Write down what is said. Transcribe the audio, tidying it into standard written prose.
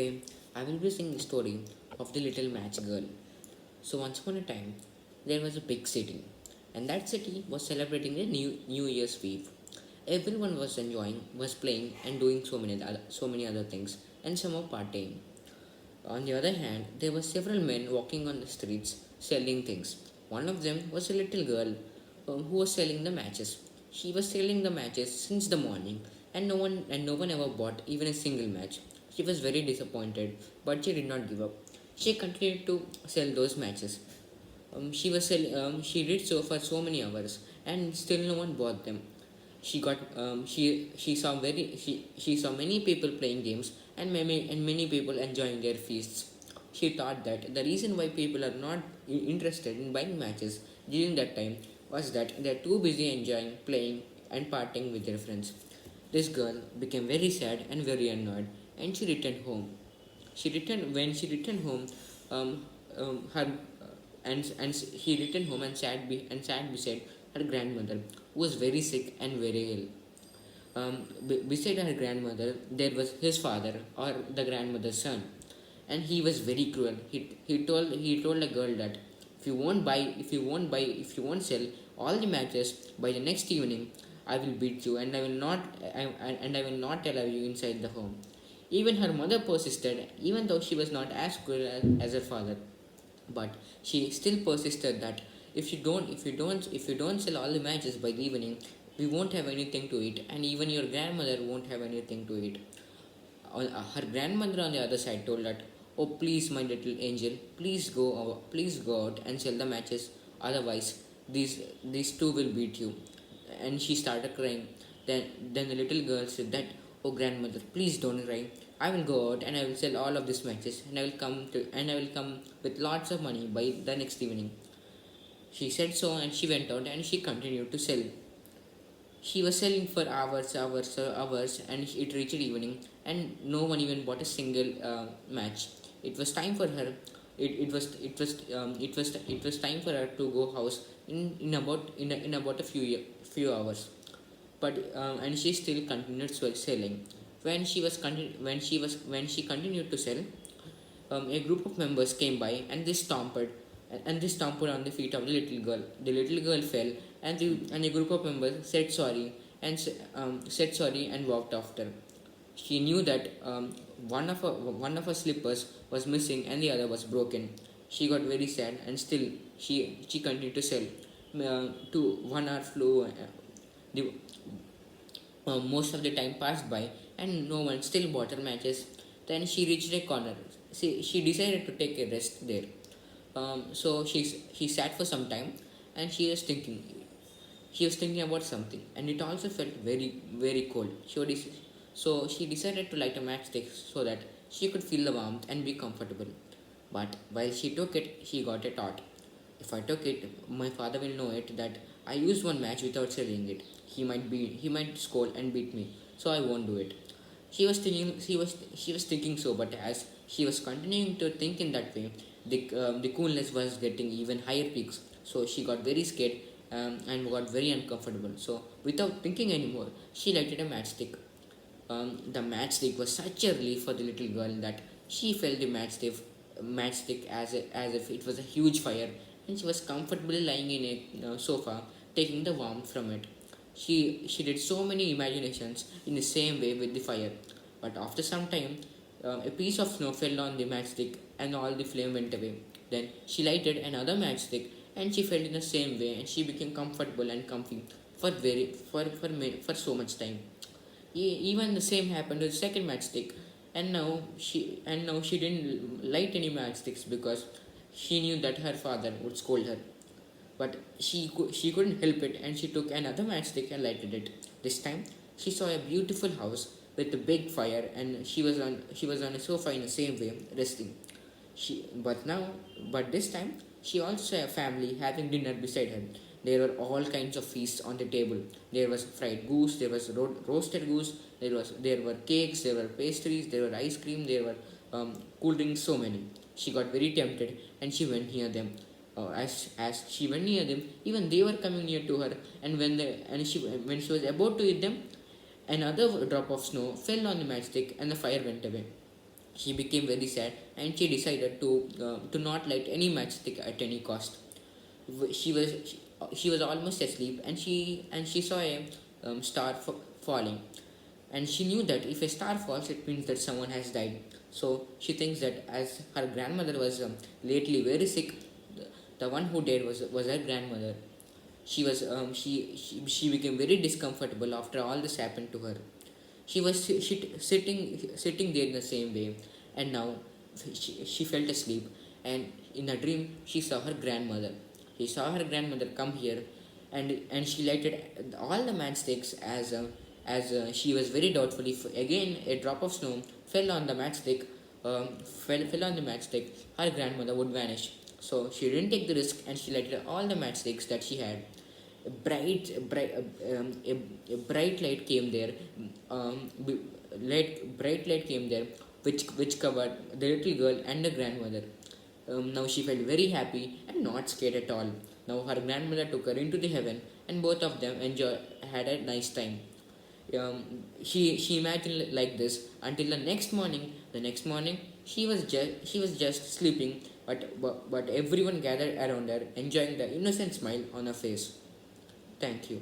Today, I will be singing the story of the little match girl. So once upon a time, there was a big city, and that city was celebrating the New Year's Eve. Everyone was enjoying, was playing, and doing so many other things, and some were partying. On the other hand, there were several men walking on the streets selling things. One of them was a little girl who was selling the matches. She was selling the matches since the morning, and no one ever bought even a single match. She was very disappointed, but she did not give up. She continued to sell those matches. She did so for so many hours, and still no one bought them. She saw many people playing games and many people enjoying their feasts. She thought that the reason why people are not interested in buying matches during that time was that they are too busy enjoying, playing, and partying with their friends. This girl became very sad and very annoyed, and she returned home. She returned home, her and he returned home and sat beside her grandmother, who was very sick and very ill. Beside her grandmother, there was his father or the grandmother's son, and he was very cruel. He told the girl that if you won't sell all the matches by the next evening, I will beat you and I will not allow you inside the home. Even her mother persisted, even though she was not as cruel as her father, but she still persisted that if you don't sell all the matches by the evening, we won't have anything to eat, and even your grandmother won't have anything to eat. Her grandmother on the other side told that, "Oh, please, my little angel, please go out and sell the matches. Otherwise, these two will beat you." And she started crying. Then the little girl said that, "Oh, grandmother, please don't cry. I will go out and I will sell all of these matches, and I will come with lots of money by the next evening." She said so, and she went out and she continued to sell. She was selling for hours, and it reached evening, and no one even bought a single match. It was time for her. It was time for her to go house in about a few hours. But and she still continued selling. When she continued to sell, a group of members came by and they stomped on the feet of the little girl. The little girl fell, and a group of members said sorry said sorry and walked after. She knew that one of her slippers was missing and the other was broken. She got very sad, and still she continued to sell. To 1 hour flew. The Most of the time passed by, and no one still bought her matches. Then she reached a corner. She decided to take a rest there. She sat for some time, and she was thinking about something, and it also felt very cold. So she decided to light a matchstick so that she could feel the warmth and be comfortable. But while she took it, she got a thought. If I took it, my father will know it that I used one match without selling it. He might scold and beat me, so I won't do it. She was thinking so, but as she was continuing to think in that way, the coolness was getting even higher peaks. So she got very scared, and got very uncomfortable. So without thinking anymore, she lighted a matchstick. The matchstick was such a relief for the little girl that she felt the matchstick as if it was a huge fire, and she was comfortably lying in a sofa, taking the warmth from it. She did so many imaginations in the same way with the fire, but after some time, a piece of snow fell on the matchstick and all the flame went away. Then she lighted another matchstick, and she felt in the same way, and she became comfortable and comfy for so much time. Even the same happened to the second matchstick, and now she didn't light any matchsticks because she knew that her father would scold her. But she couldn't help it, and she took another matchstick and lighted it. This time she saw a beautiful house with a big fire, and she was on a sofa in the same way, resting. She but now but this time she also saw a family having dinner beside her. There were all kinds of feasts on the table. There was fried goose, there was roasted goose, there were cakes, there were pastries, there were ice cream, there were cool drinks, so many. She got very tempted, and she went near them. As she went near them, even they were coming near to her, and when she was about to eat them, another drop of snow fell on the matchstick, and the fire went away. She became very sad, and she decided to not light any matchstick at any cost. She was she was almost asleep, and she saw a star falling, and she knew that if a star falls, it means that someone has died. So she thinks that as her grandmother was lately very sick, the one who died was her grandmother. She became very discomfortable after all this happened to her. She was sitting there in the same way, and now she felt asleep. And in a dream, she saw her grandmother. She saw her grandmother come here, and she lighted all the matchsticks as she was very doubtful if again a drop of snow fell on the matchstick. Fell on the matchstick, her grandmother would vanish. So she didn't take the risk, and she lighted all the matchsticks that she had. A bright light came there. Bright light came there, which covered the little girl and the grandmother. Now she felt very happy and not scared at all. Now her grandmother took her into the heaven, and both of them had a nice time. She imagined like this until the next morning. The next morning, she was just sleeping, but everyone gathered around her, enjoying the innocent smile on her face. Thank you.